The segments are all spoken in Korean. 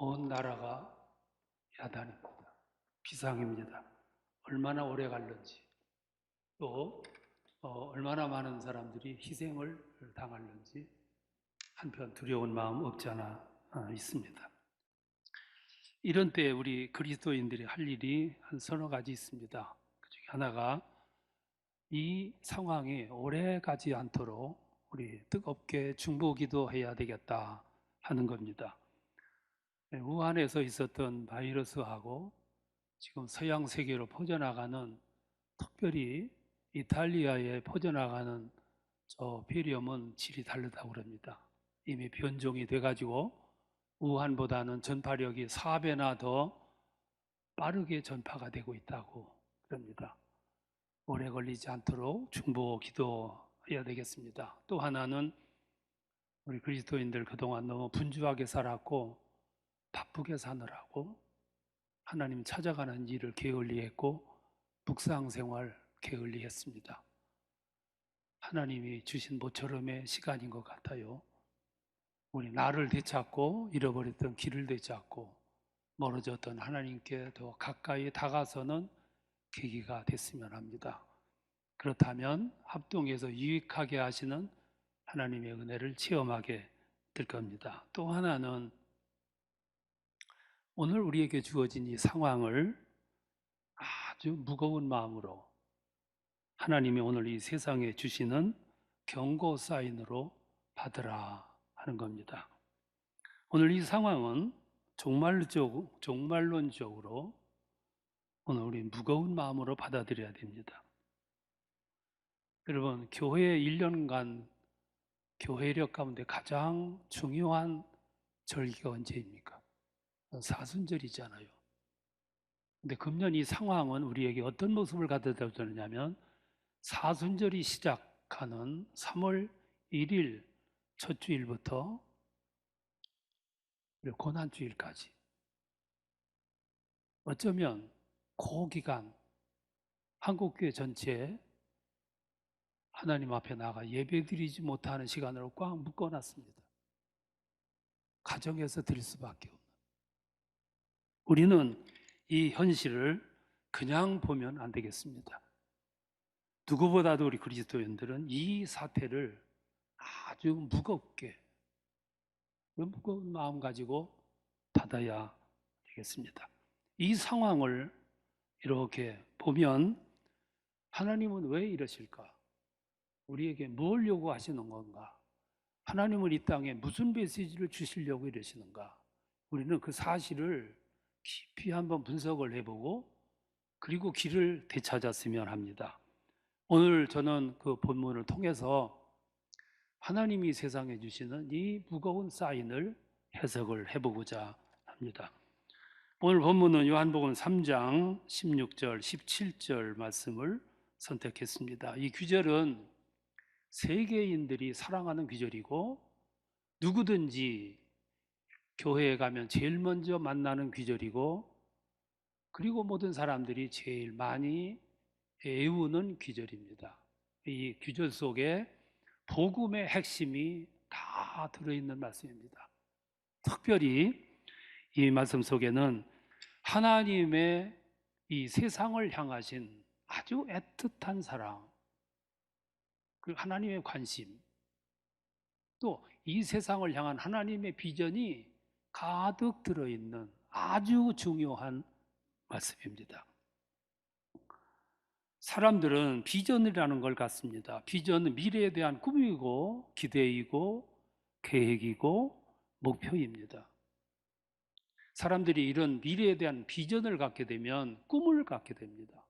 온 나라가 야단입니다. 비상입니다. 얼마나 오래 갈는지, 또 얼마나 많은 사람들이 희생을 당할는지 한편 두려운 마음 없지 않아 있습니다. 이런 때 우리 그리스도인들이 할 일이 한 서너 가지 있습니다. 그 중에 하나가 이 상황이 오래 가지 않도록 우리 뜨겁게 중보기도해야 되겠다 하는 겁니다. 우한에서 있었던 바이러스하고 지금 서양 세계로 퍼져나가는, 특별히 이탈리아에 퍼져나가는 저 베리엄은 질이 다르다고 그럽니다. 이미 변종이 돼가지고 우한보다는 전파력이 4배나 더 빠르게 전파가 되고 있다고 그럽니다. 오래 걸리지 않도록 중보 기도해야 되겠습니다. 또 하나는 우리 그리스도인들 그동안 너무 분주하게 살았고 바쁘게 사느라고 하나님 찾아가는 일을 게을리했고 묵상생활 게을리했습니다. 하나님이 주신 모처럼의 시간인 것 같아요. 우리 나를 되찾고 잃어버렸던 길을 되찾고 멀어졌던 하나님께 더 가까이 다가서는 계기가 됐으면 합니다. 그렇다면 합동해서 유익하게 하시는 하나님의 은혜를 체험하게 될 겁니다. 또 하나는 오늘 우리에게 주어진 이 상황을 아주 무거운 마음으로 하나님이 오늘 이 세상에 주시는 경고 사인으로 받으라 하는 겁니다. 오늘 이 상황은 종말론적으로 오늘 우리 무거운 마음으로 받아들여야 됩니다. 여러분, 교회 1년간 교회력 가운데 가장 중요한 절기가 언제입니까? 사순절이잖아요. 근데 금년 이 상황은 우리에게 어떤 모습을 가져다 주느냐면 사순절이 시작하는 3월 1일 첫 주일부터 고난주일까지 어쩌면 그 기간 한국교회 전체에 하나님 앞에 나가 예배드리지 못하는 시간으로 꽉 묶어놨습니다. 가정에서 드릴 수밖에 없는. 우리는 이 현실을 그냥 보면 안 되겠습니다. 누구보다도 우리 그리스도인들은 이 사태를 아주 무거운 마음 가지고 받아야 되겠습니다. 이 상황을 이렇게 보면 하나님은 왜 이러실까? 우리에게 뭘 요구하시는 건가? 하나님은 이 땅에 무슨 메시지를 주시려고 이러시는가? 우리는 그 사실을 깊이 한번 분석을 해보고 그리고 길을 되찾았으면 합니다. 오늘 저는 그 본문을 통해서 하나님이 세상에 주시는 이 무거운 사인을 해석을 해보고자 합니다. 오늘 본문은 요한복음 3장 16절, 17절 말씀을 선택했습니다. 이 구절은 세계인들이 사랑하는 구절이고 누구든지 교회에 가면 제일 먼저 만나는 구절이고 그리고 모든 사람들이 제일 많이 외우는 구절입니다. 이 구절 속에 복음의 핵심이 다 들어있는 말씀입니다. 특별히 이 말씀 속에는 하나님의 이 세상을 향하신 아주 애틋한 사랑, 그 하나님의 관심, 또 이 세상을 향한 하나님의 비전이 가득 들어있는 아주 중요한 말씀입니다. 사람들은 비전이라는 걸 갖습니다. 비전은 미래에 대한 꿈이고 기대이고 계획이고 목표입니다. 사람들이 이런 미래에 대한 비전을 갖게 되면 꿈을 갖게 됩니다.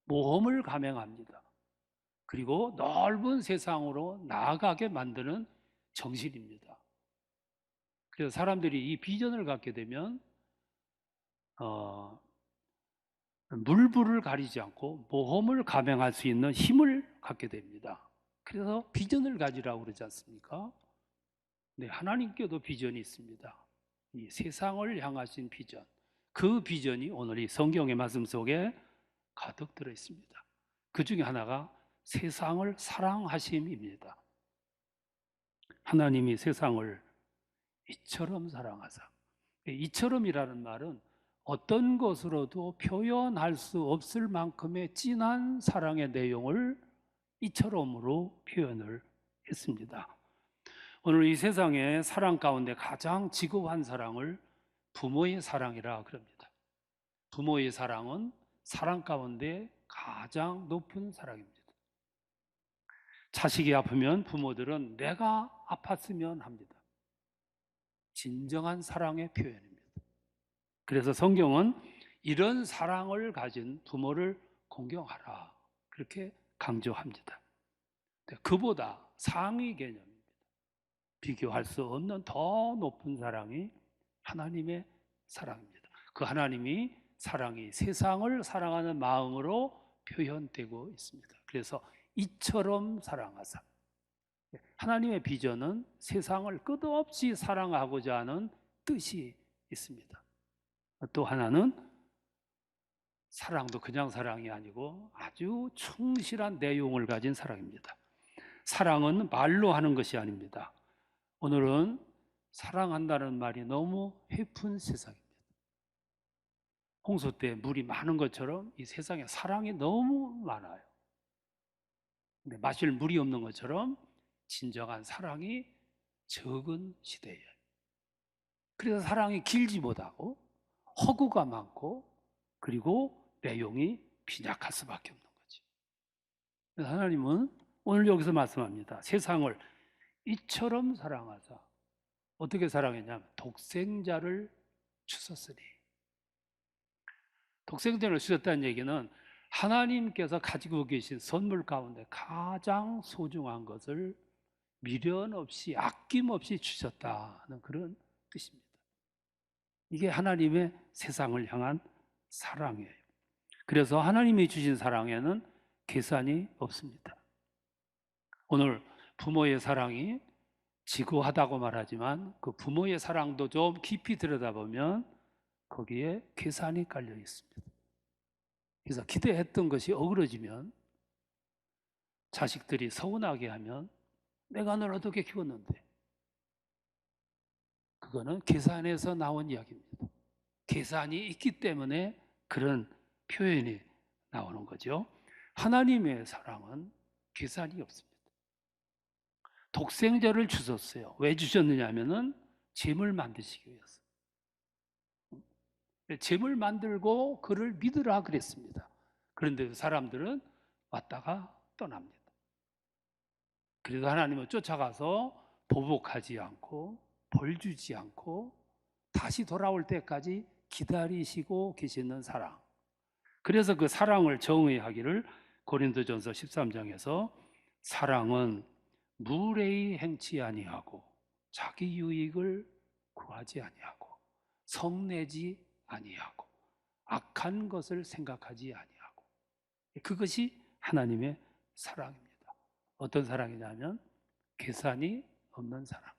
모험을 감행합니다. 그리고 넓은 세상으로 나아가게 만드는 정신입니다. 그래서 사람들이 이 비전을 갖게 되면 물불을 가리지 않고 모험을 감행할 수 있는 힘을 갖게 됩니다. 그래서 비전을 가지라고 그러지 않습니까? 네, 하나님께도 비전이 있습니다. 이 세상을 향하신 비전. 그 비전이 오늘 이 성경의 말씀 속에 가득 들어 있습니다. 그 중에 하나가 세상을 사랑하심입니다. 하나님이 세상을 이처럼 사랑하사 이처럼이라는 말은 어떤 것으로도 표현할 수 없을 만큼의 진한 사랑의 내용을 이처럼으로 표현을 했습니다. 오늘 이 세상의 사랑 가운데 가장 지고한 사랑을 부모의 사랑이라 그럽니다. 부모의 사랑은 사랑 가운데 가장 높은 사랑입니다. 자식이 아프면 부모들은 내가 아팠으면 합니다. 진정한 사랑의 표현입니다. 그래서 성경은 이런 사랑을 가진 부모를 공경하라 그렇게 강조합니다. 그보다 상위 개념입니다. 비교할 수 없는 더 높은 사랑이 하나님의 사랑입니다. 그 하나님이 사랑이 세상을 사랑하는 마음으로 표현되고 있습니다. 그래서 이처럼 사랑하사. 하나님의 비전은 세상을 끝없이 사랑하고자 하는 뜻이 있습니다. 또 하나는 사랑도 그냥 사랑이 아니고 아주 충실한 내용을 가진 사랑입니다. 사랑은 말로 하는 것이 아닙니다. 오늘은 사랑한다는 말이 너무 해픈 세상입니다. 홍수 때 물이 많은 것처럼 이 세상에 사랑이 너무 많아요. 근데 마실 물이 없는 것처럼 진정한 사랑이 적은 시대예요. 그래서 사랑이 길지 못하고 허구가 많고 그리고 내용이 빈약할 수밖에 없는 거죠. 그래서 하나님은 오늘 여기서 말씀합니다. 세상을 이처럼 사랑하사. 어떻게 사랑했냐면 독생자를 주셨으니. 독생자를 주셨다는 얘기는 하나님께서 가지고 계신 선물 가운데 가장 소중한 것을 미련 없이 아낌없이 주셨다는 그런 뜻입니다. 이게 하나님의 세상을 향한 사랑이에요. 그래서 하나님이 주신 사랑에는 계산이 없습니다. 오늘 부모의 사랑이 지고하다고 말하지만 그 부모의 사랑도 좀 깊이 들여다보면 거기에 계산이 깔려 있습니다. 그래서 기대했던 것이 어그러지면 자식들이 서운하게 하면 내가 널 어떻게 키웠는데, 그거는 계산에서 나온 이야기입니다. 계산이 있기 때문에 그런 표현이 나오는 거죠. 하나님의 사랑은 계산이 없습니다. 독생자를 주셨어요. 왜 주셨느냐 하면은 재물 만드시기 위해서. 재물 만들고 그를 믿으라 그랬습니다. 그런데 사람들은 왔다가 떠납니다. 그래도 하나님은 쫓아가서 보복하지 않고 벌 주지 않고 다시 돌아올 때까지 기다리시고 계시는 사랑. 그래서 그 사랑을 정의하기를 고린도전서 13장에서 사랑은 무례히 행치 아니하고 자기 유익을 구하지 아니하고 성내지 아니하고 악한 것을 생각하지 아니하고, 그것이 하나님의 사랑입니다. 어떤 사랑이냐면 계산이 없는 사랑.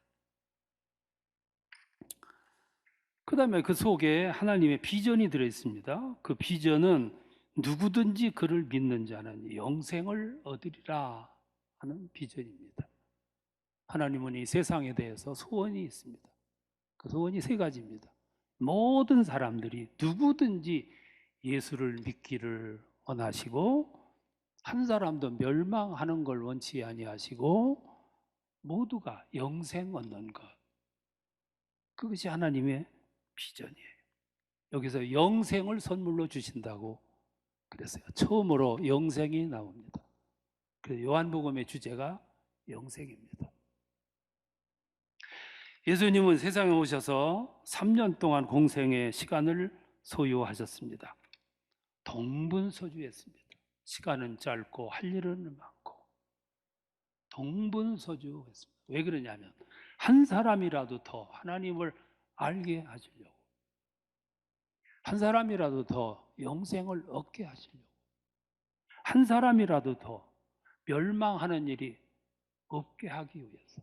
그 다음에 그 속에 하나님의 비전이 들어있습니다. 그 비전은 누구든지 그를 믿는 자는 영생을 얻으리라 하는 비전입니다. 하나님은 이 세상에 대해서 소원이 있습니다. 그 소원이 세 가지입니다. 모든 사람들이 누구든지 예수를 믿기를 원하시고 한 사람도 멸망하는 걸 원치 아니하시고 모두가 영생 얻는 것. 그것이 하나님의 비전이에요. 여기서 영생을 선물로 주신다고 그랬어요. 처음으로 영생이 나옵니다. 그래서 요한복음의 주제가 영생입니다. 예수님은 세상에 오셔서 3년 동안 공생의 시간을 소유하셨습니다. 동분서주했습니다. 시간은 짧고 할 일은 많고 동분서주했습니다. 왜 그러냐면 한 사람이라도 더 하나님을 알게 하시려고, 한 사람이라도 더 영생을 얻게 하시려고, 한 사람이라도 더 멸망하는 일이 없게 하기 위해서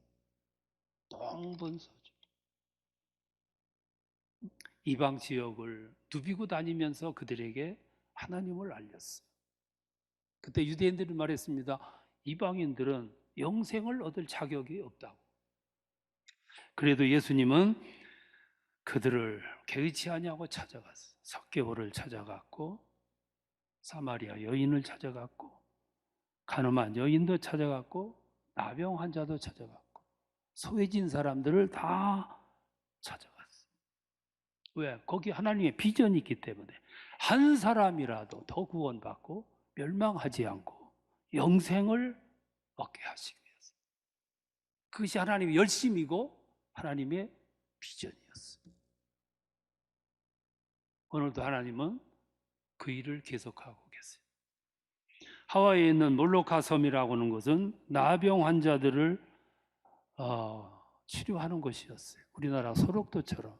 동분서주. 이방 지역을 누비고 다니면서 그들에게 하나님을 알렸어요. 그때 유대인들이 말했습니다. 이방인들은 영생을 얻을 자격이 없다고. 그래도 예수님은 그들을 개의치 아니하고 찾아갔어. 석개오를 찾아갔고 사마리아 여인을 찾아갔고 가늠한 여인도 찾아갔고 나병 환자도 찾아갔고 소외진 사람들을 다 찾아갔어. 왜? 거기 하나님의 비전이 있기 때문에 한 사람이라도 더 구원받고 멸망하지 않고 영생을 얻게 하시기 위해서. 그것이 하나님의 열심이고 하나님의 비전이었어요. 오늘도 하나님은 그 일을 계속하고 계세요. 하와이에 있는 몰로카 섬이라고 하는 것은 나병 환자들을 치료하는 곳이었어요. 우리나라 소록도처럼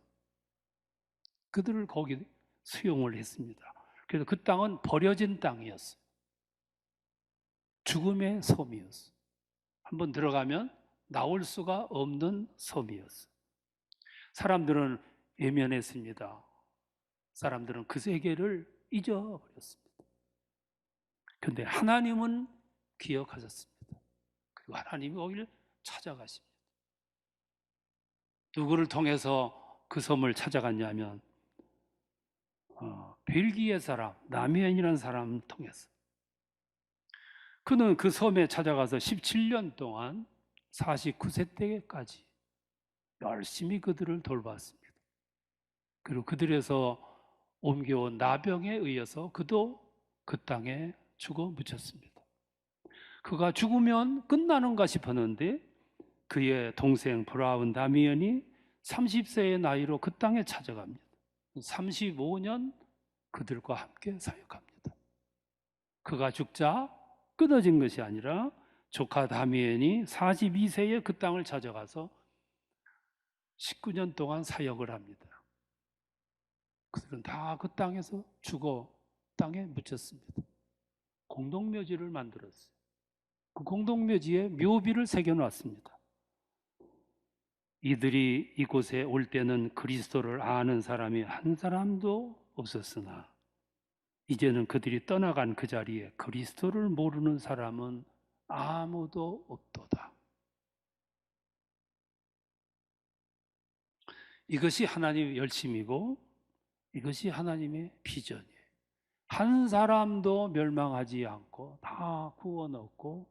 그들을 거기 수용을 했습니다. 그래서 그 땅은 버려진 땅이었어요. 죽음의 섬이었어요. 한번 들어가면 나올 수가 없는 섬이었어요. 사람들은 외면했습니다. 사람들은 그 세계를 잊어버렸습니다. 그런데 하나님은 기억하셨습니다. 그리고 하나님이 거기를 찾아가십니다. 누구를 통해서 그 섬을 찾아갔냐면 벨기에 사람 나미엔이라는 사람을 통해서. 그는 그 섬에 찾아가서 17년 동안 49세 때까지 열심히 그들을 돌봤습니다. 그리고 그들에서 옮겨온 나병에 의해서 그도 그 땅에 죽어 묻혔습니다. 그가 죽으면 끝나는가 싶었는데 그의 동생 브라운 다미언이 30세의 나이로 그 땅에 찾아갑니다. 35년 그들과 함께 사역합니다. 그가 죽자 끊어진 것이 아니라 조카 다미언이 42세에 그 땅을 찾아가서 19년 동안 사역을 합니다. 그들은 다 그 땅에서 죽어 땅에 묻혔습니다. 공동묘지를 만들었어요. 그 공동묘지에 묘비를 새겨놨습니다. 이들이 이곳에 올 때는 그리스도를 아는 사람이 한 사람도 없었으나 이제는 그들이 떠나간 그 자리에 그리스도를 모르는 사람은 아무도 없도다. 이것이 하나님의 열심이고 이것이 하나님의 비전이에요. 한 사람도 멸망하지 않고 다 구원 얻고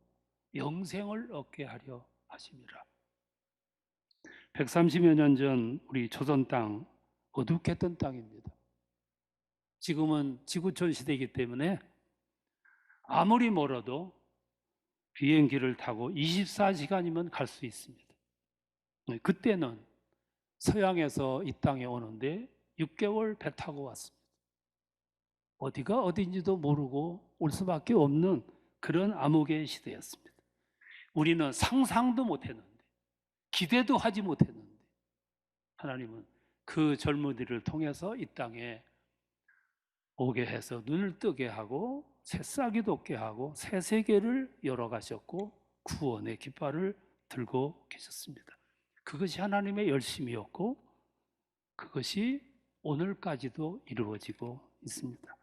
영생을 얻게 하려 하심이라. 130여 년 전 우리 조선 땅 어둑했던 땅입니다. 지금은 지구촌 시대이기 때문에 아무리 멀어도 비행기를 타고 24시간이면 갈 수 있습니다. 그때는 서양에서 이 땅에 오는데 6개월 배 타고 왔습니다. 어디가 어딘지도 모르고 올 수밖에 없는 그런 암흑의 시대였습니다. 우리는 상상도 못했는데 기대도 하지 못했는데 하나님은 그 젊은이를 통해서 이 땅에 오게 해서 눈을 뜨게 하고 새싹이 돋게 하고 새 세계를 열어가셨고 구원의 깃발을 들고 계셨습니다. 그것이 하나님의 열심이었고 그것이 오늘까지도 이루어지고 있습니다.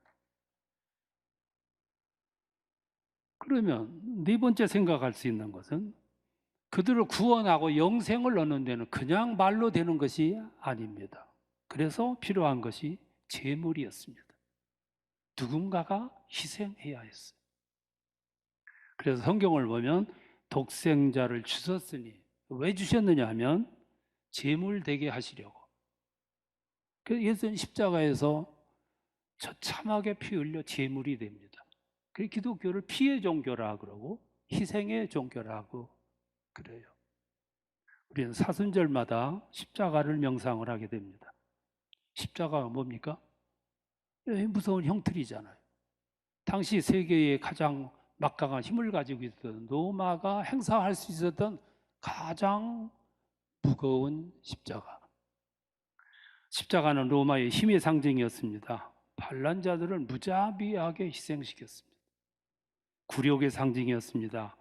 그러면 네 번째 생각할 수 있는 것은 그들을 구원하고 영생을 얻는 데는 그냥 말로 되는 것이 아닙니다. 그래서 필요한 것이 제물이었습니다. 누군가가 희생해야 했어요. 그래서 성경을 보면 독생자를 주셨으니 왜 주셨느냐 하면 제물 되게 하시려고. 그래서 예수는 십자가에서 처참하게 피 흘려 제물이 됩니다. 그래서 기독교를 피의 종교라 그러고 희생의 종교라고 그래요. 우리는 사순절마다 십자가를 명상을 하게 됩니다. 십자가가 뭡니까? 무서운 형틀이잖아요. 당시 세계의 가장 막강한 힘을 가지고 있었던 로마가 행사할 수 있었던 가장 무거운 십자가. 십자가는 로마의 힘의 상징이었습니다. 반란 자들을 무자비하게 희생시켰습니다. 굴욕의 상징이었습니다.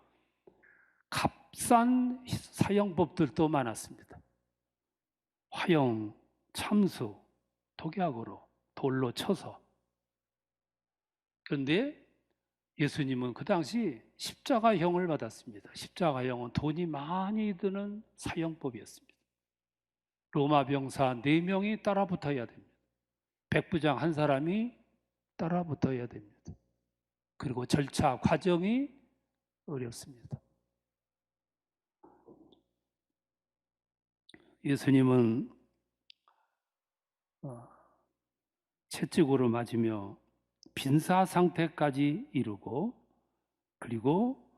값싼 사형법들도 많았습니다. 화형, 참수, 독약으로 돌로 쳐서. 그런데 예수님은 그 당시 십자가형을 받았습니다. 십자가형은 돈이 많이 드는 사형법이었습니다. 로마 병사 4명이 따라붙어야 됩니다. 백부장 한 사람이 따라붙어야 됩니다. 그리고 절차 과정이 어렵습니다. 예수님은 채찍으로 맞으며 빈사 상태까지 이루고, 그리고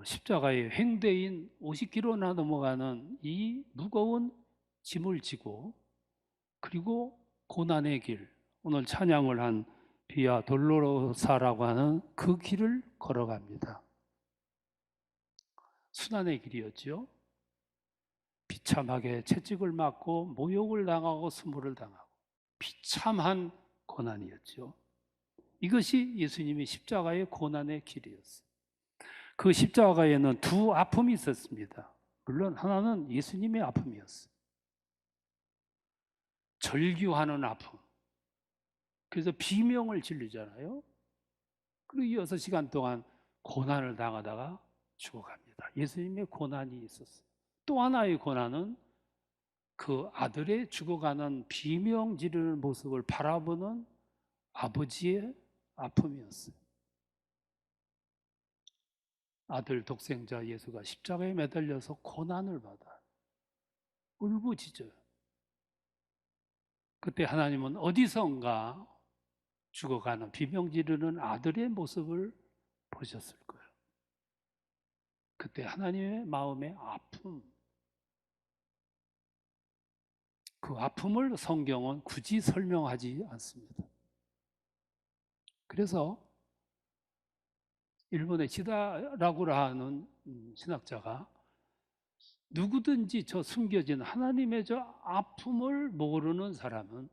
십자가의 횡대인 50kg나 넘어가는 이 무거운 짐을 지고, 그리고 고난의 길, 오늘 찬양을 한 비아 돌로로사라고 하는 그 길을 걸어갑니다. 순환의 길이었죠. 비참하게 채찍을 맞고 모욕을 당하고 수모를 당하고 비참한 고난이었죠. 이것이 예수님의 십자가의 고난의 길이었어요. 그 십자가에는 두 아픔이 있었습니다. 물론 하나는 예수님의 아픔이었어요. 절규하는 아픔. 그래서 비명을 지르잖아요. 그리고 6시간 동안 고난을 당하다가 죽어갑니다. 예수님의 고난이 있었어요. 또 하나의 고난은 그 아들의 죽어가는 비명 지르는 모습을 바라보는 아버지의 아픔이었어요. 아들 독생자 예수가 십자가에 매달려서 고난을 받아요. 울부짖어요. 그때 하나님은 어디선가 죽어가는 비명 지르는 아들의 모습을 보셨을 거예요. 그때 하나님의 마음의 아픔, 그 아픔을 성경은 굳이 설명하지 않습니다. 그래서 일본의 시다라구라 하는 신학자가 누구든지 저 숨겨진 하나님의 저 아픔을 모르는 사람은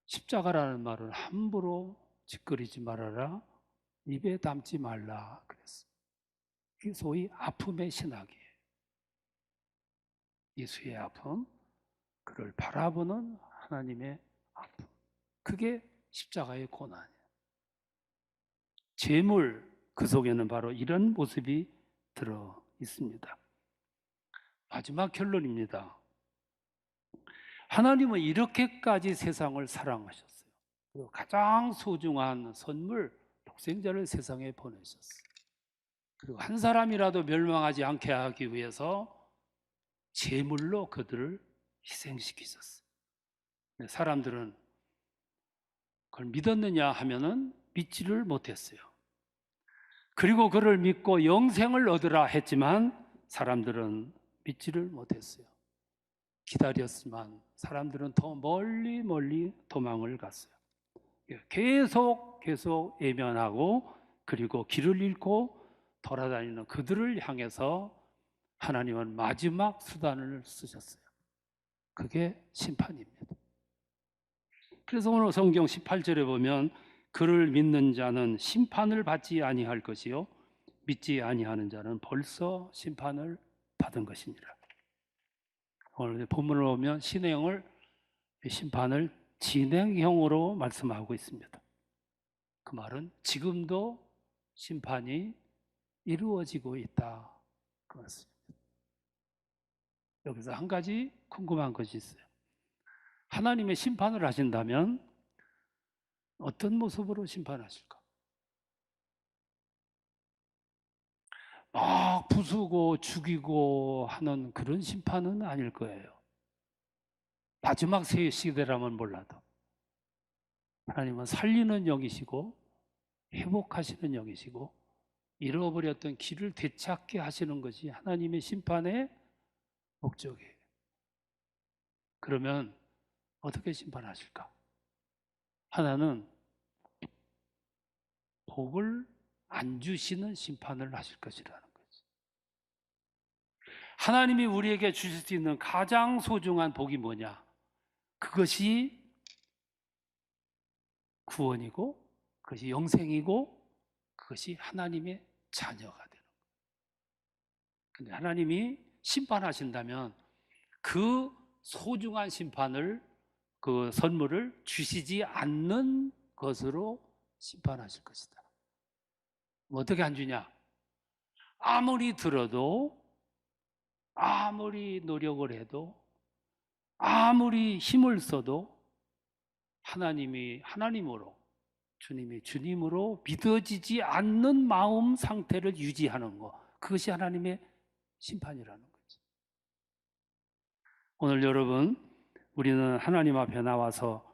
십자가라는 말을 함부로 짓거리지 말아라, 입에 담지 말라 그랬어요. 이게 소위 아픔의 신학이에요. 예수의 아픔, 그를 바라보는 하나님의 아픔, 그게 십자가의 고난이에요. 재물, 그 속에는 바로 이런 모습이 들어 있습니다. 마지막 결론입니다. 하나님은 이렇게까지 세상을 사랑하셨어요. 그리고 가장 소중한 선물, 독생자를 세상에 보내셨어요. 그리고 한 사람이라도 멸망하지 않게 하기 위해서 제물로 그들을 희생시키셨어요. 사람들은 그걸 믿었느냐 하면은 믿지를 못했어요. 그리고 그를 믿고 영생을 얻으라 했지만 사람들은 믿지를 못했어요. 기다렸지만 사람들은 더 멀리 도망을 갔어요. 계속 외면하고, 그리고 길을 잃고 돌아다니는 그들을 향해서 하나님은 마지막 수단을 쓰셨어요. 그게 심판입니다. 그래서 오늘 성경 18절에 보면 그를 믿는 자는 심판을 받지 아니할 것이요 믿지 아니하는 자는 벌써 심판을 받은 것이니라. 오늘 본문을 보면 심판을 진행형으로 말씀하고 있습니다. 그 말은 지금도 심판이 이루어지고 있다, 그 말씀입니다. 여기서 한 가지 궁금한 것이 있어요. 하나님의 심판을 하신다면 어떤 모습으로 심판하실까? 막 부수고 죽이고 하는 그런 심판은 아닐 거예요. 마지막 시대라면 몰라도 하나님은 살리는 영이시고 회복하시는 영이시고 잃어버렸던 길을 되찾게 하시는 것이 하나님의 심판의 목적이에요. 그러면 어떻게 심판하실까? 하나는 복을 안 주시는 심판을 하실 것이라는 거죠. 하나님이 우리에게 주실 수 있는 가장 소중한 복이 뭐냐? 그것이 구원이고, 그것이 영생이고, 그것이 하나님의 자녀가 되는 거예요. 근데 하나님이 심판하신다면 그 소중한 심판을, 그 선물을 주시지 않는 것으로 심판하실 것이다. 어떻게 안 주냐? 아무리 들어도, 아무리 노력을 해도 아무리 힘을 써도 하나님이 하나님으로, 주님이 주님으로 믿어지지 않는 마음 상태를 유지하는 것, 그것이 하나님의 심판이라는 거죠. 오늘 여러분, 우리는 하나님 앞에 나와서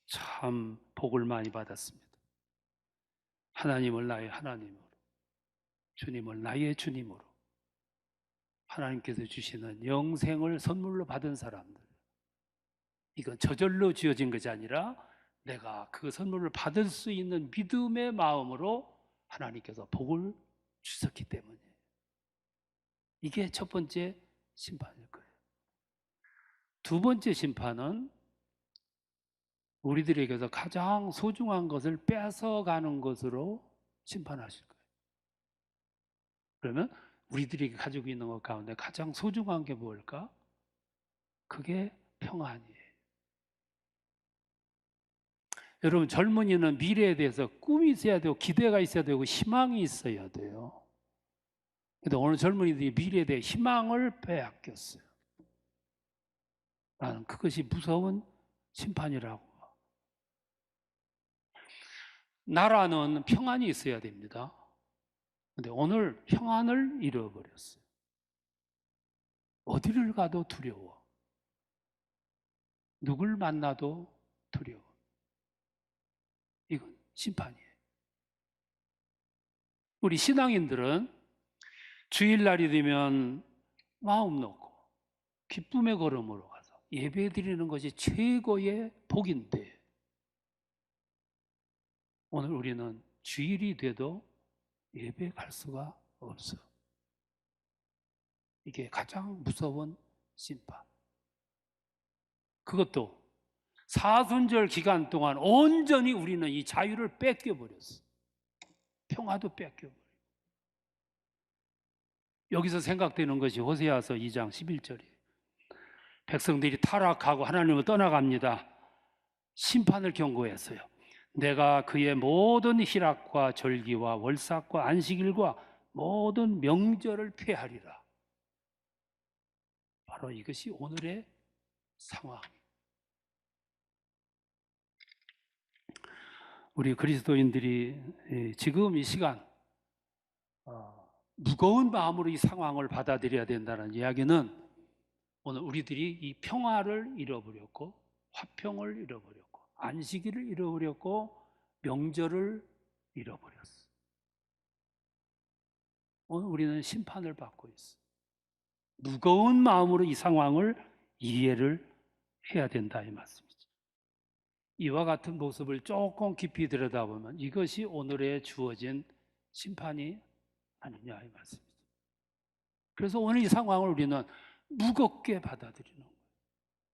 참 복을 많이 받았습니다. 하나님을 나의 하나님으로, 주님을 나의 주님으로, 하나님께서 주시는 영생을 선물로 받은 사람들, 이건 저절로 주어진 것이 아니라 내가 그 선물을 받을 수 있는 믿음의 마음으로 하나님께서 복을 주셨기 때문에, 이게 첫 번째 심판일 거예요. 두 번째 심판은 우리들에게서 가장 소중한 것을 뺏어가는 것으로 심판하실 거예요. 그러면 우리들이 가지고 있는 것 가운데 가장 소중한 게 뭘까? 그게 평안이에요. 여러분, 젊은이는 미래에 대해서 꿈이 있어야 되고 기대가 있어야 되고 희망이 있어야 돼요. 근데 오늘 젊은이들이 미래에 대해 희망을 빼앗겼어요. 나는 그것이 무서운 심판이라고. 나라는 평안이 있어야 됩니다. 근데 오늘 평안을 잃어버렸어요. 어디를 가도 두려워. 누굴 만나도 두려워. 이건 심판이에요. 우리 신앙인들은 주일날이 되면 마음 놓고 기쁨의 걸음으로 가서 예배 드리는 것이 최고의 복인데, 오늘 우리는 주일이 돼도 예배 갈 수가 없어. 이게 가장 무서운 심판. 그것도 사순절 기간 동안 온전히 우리는 이 자유를 뺏겨버렸어. 평화도 뺏겨버려. 여기서 생각되는 것이 호세아서 2장 11절이에요. 백성들이 타락하고 하나님을 떠나갑니다. 심판을 경고했어요. 내가 그의 모든 희락과 절기와 월삭과 안식일과 모든 명절을 폐하리라. 바로 이것이 오늘의 상황. 우리 그리스도인들이 지금 이 시간 무거운 마음으로 이 상황을 받아들여야 된다는 이야기는, 오늘 우리들이 이 평화를 잃어버렸고 화평을 잃어버렸고 안식일을 잃어버렸고 명절을 잃어버렸어. 오늘 우리는 심판을 받고 있어. 무거운 마음으로 이 상황을 이해를 해야 된다, 이 말씀이죠. 이와 같은 모습을 조금 깊이 들여다보면 이것이 오늘의 주어진 심판이 아니냐, 이 말씀이죠. 그래서 오늘 이 상황을 우리는 무겁게 받아들이는 거예요.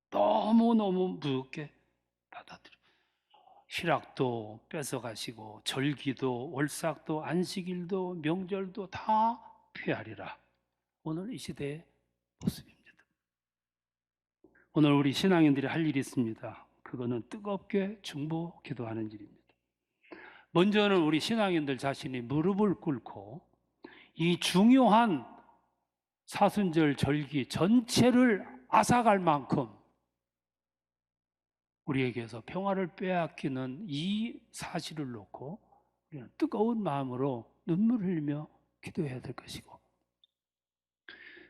너무너무 무겁게 받아들여요. 희락도 뺏어가시고 절기도 월삭도 안식일도 명절도 다 폐하리라. 오늘 이 시대의 모습입니다. 오늘 우리 신앙인들이 할 일이 있습니다. 그거는 뜨겁게 중보 기도하는 일입니다. 먼저는 우리 신앙인들 자신이 무릎을 꿇고 이 중요한 사순절 절기 전체를 앗아갈 만큼 우리에게서 평화를 빼앗기는 이 사실을 놓고 우리는 뜨거운 마음으로 눈물을 흘리며 기도해야 될 것이고,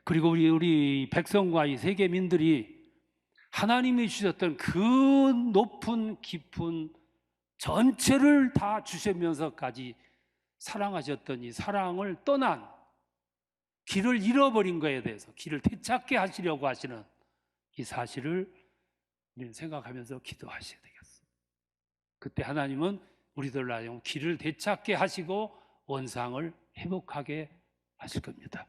그리고 우리 백성과 이 세계민들이 하나님이 주셨던 그 높은 깊은 전체를 다 주시면서까지 사랑하셨던 이 사랑을 떠난, 길을 잃어버린 것에 대해서 길을 되찾게 하시려고 하시는 이 사실을 우리는 생각하면서 기도하셔야 되겠어요. 그때 하나님은 우리들로 하여금 길을 되찾게 하시고 원상을 회복하게 하실 겁니다.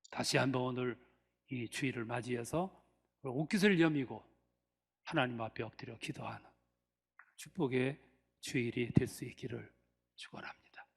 다시 한번 오늘 이 주일을 맞이해서 옷깃을 여미고 하나님 앞에 엎드려 기도하는 축복의 주일이 될 수 있기를 축원합니다.